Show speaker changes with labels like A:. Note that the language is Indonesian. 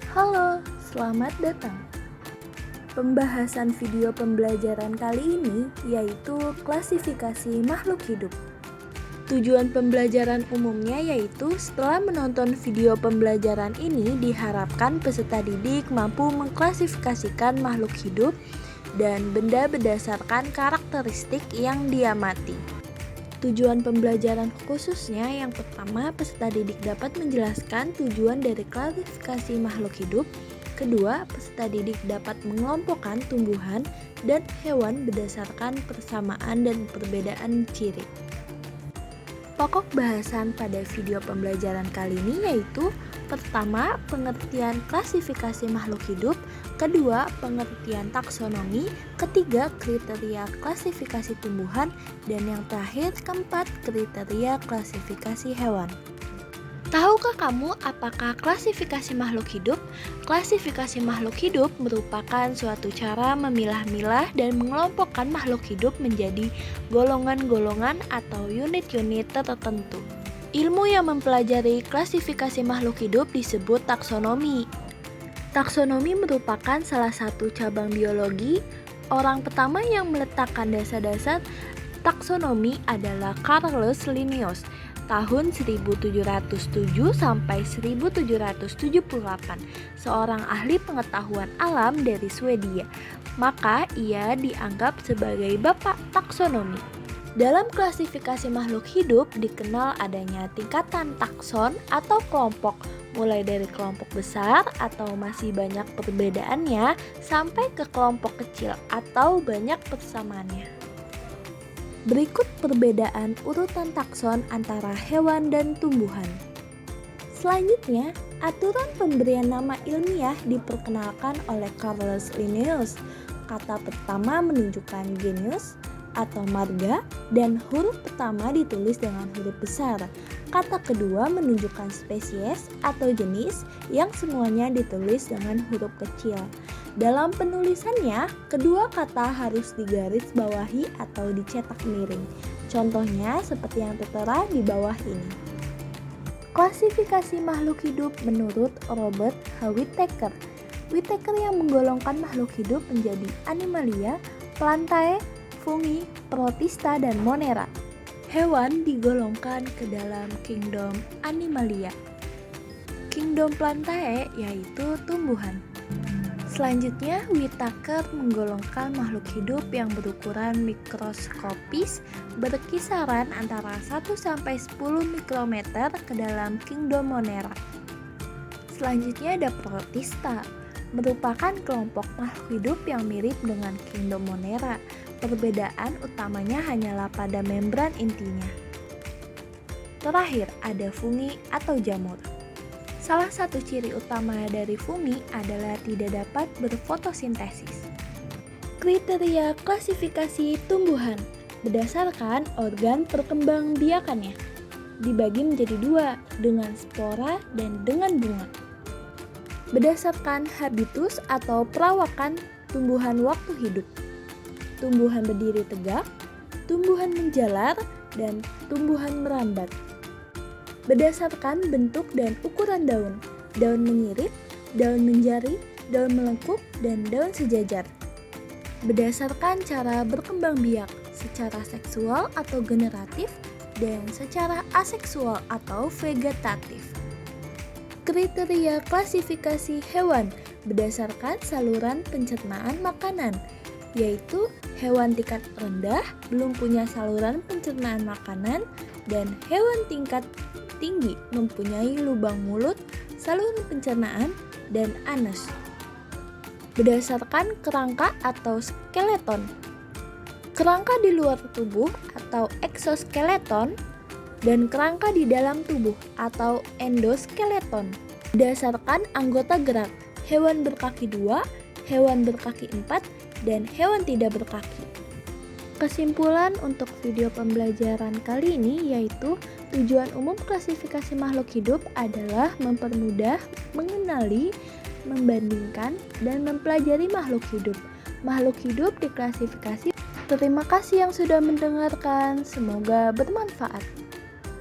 A: Halo, selamat datang. Pembahasan video pembelajaran kali ini yaitu klasifikasi makhluk hidup. Tujuan pembelajaran umumnya yaitu setelah menonton video pembelajaran ini diharapkan peserta didik mampu mengklasifikasikan makhluk hidup dan benda berdasarkan karakteristik yang diamati. Tujuan pembelajaran khususnya yang pertama, peserta didik dapat menjelaskan tujuan dari klasifikasi makhluk hidup. Kedua, peserta didik dapat mengelompokkan tumbuhan dan hewan berdasarkan persamaan dan perbedaan ciri. Pokok bahasan pada video pembelajaran kali ini yaitu pertama, pengertian klasifikasi makhluk hidup. Kedua, pengertian taksonomi. Ketiga, kriteria klasifikasi tumbuhan. Dan yang terakhir, keempat, kriteria klasifikasi hewan. Tahukah kamu apakah klasifikasi makhluk hidup? Klasifikasi makhluk hidup merupakan suatu cara memilah-milah dan mengelompokkan makhluk hidup menjadi golongan-golongan atau unit-unit tertentu. Ilmu yang mempelajari klasifikasi makhluk hidup disebut taksonomi. Taksonomi merupakan salah satu cabang biologi. Orang pertama yang meletakkan dasar-dasar taksonomi adalah Carolus Linnaeus tahun 1707 sampai 1778, seorang ahli pengetahuan alam dari Swedia. Maka ia dianggap sebagai bapak taksonomi. Dalam klasifikasi makhluk hidup dikenal adanya tingkatan takson atau kelompok, mulai dari kelompok besar atau masih banyak perbedaannya sampai ke kelompok kecil atau banyak persamaannya. Berikut perbedaan urutan takson antara hewan dan tumbuhan. Selanjutnya, aturan pemberian nama ilmiah diperkenalkan oleh Carolus Linnaeus. Kata pertama menunjukkan genus atau marga dan huruf pertama ditulis dengan huruf besar. Kata kedua menunjukkan spesies atau jenis yang semuanya ditulis dengan huruf kecil. Dalam penulisannya, kedua kata harus digaris bawahi atau dicetak miring. Contohnya seperti yang tertera di bawah ini. Klasifikasi makhluk hidup menurut Robert H. Whittaker. Whittaker yang menggolongkan makhluk hidup menjadi Animalia, Plantae, Fungi, Protista, dan Monera. Hewan digolongkan ke dalam kingdom Animalia. Kingdom Plantae yaitu tumbuhan. Selanjutnya, Whittaker menggolongkan makhluk hidup yang berukuran mikroskopis berkisaran antara 1-10 mikrometer ke dalam kingdom Monera. Selanjutnya ada Protista, merupakan kelompok makhluk hidup yang mirip dengan kingdom Monera. Perbedaan utamanya hanyalah pada membran intinya. Terakhir, ada fungi atau jamur. Salah satu ciri utama dari fungi adalah tidak dapat berfotosintesis. Kriteria klasifikasi tumbuhan berdasarkan organ perkembangbiakannya dibagi menjadi dua, dengan spora dan dengan bunga. Berdasarkan habitus atau perawakan tumbuhan waktu hidup, tumbuhan berdiri tegak, tumbuhan menjalar, dan tumbuhan merambat. Berdasarkan bentuk dan ukuran daun, daun menyirip, daun menjari, daun melengkung, dan daun sejajar. Berdasarkan cara berkembang biak, secara seksual atau generatif, dan secara aseksual atau vegetatif. Kriteria klasifikasi hewan berdasarkan saluran pencernaan makanan, yaitu hewan tingkat rendah belum punya saluran pencernaan makanan, dan hewan tingkat tinggi mempunyai lubang mulut, saluran pencernaan, dan anus. Berdasarkan kerangka atau skeleton, kerangka di luar tubuh atau eksoskeleton, dan kerangka di dalam tubuh atau endoskeleton. Berdasarkan anggota gerak, hewan berkaki 2, hewan berkaki 4, dan hewan tidak berkaki. Kesimpulan untuk video pembelajaran kali ini yaitu tujuan umum klasifikasi makhluk hidup adalah mempermudah, mengenali, membandingkan, dan mempelajari makhluk hidup. Makhluk hidup diklasifikasi. Terima kasih yang sudah mendengarkan, semoga bermanfaat.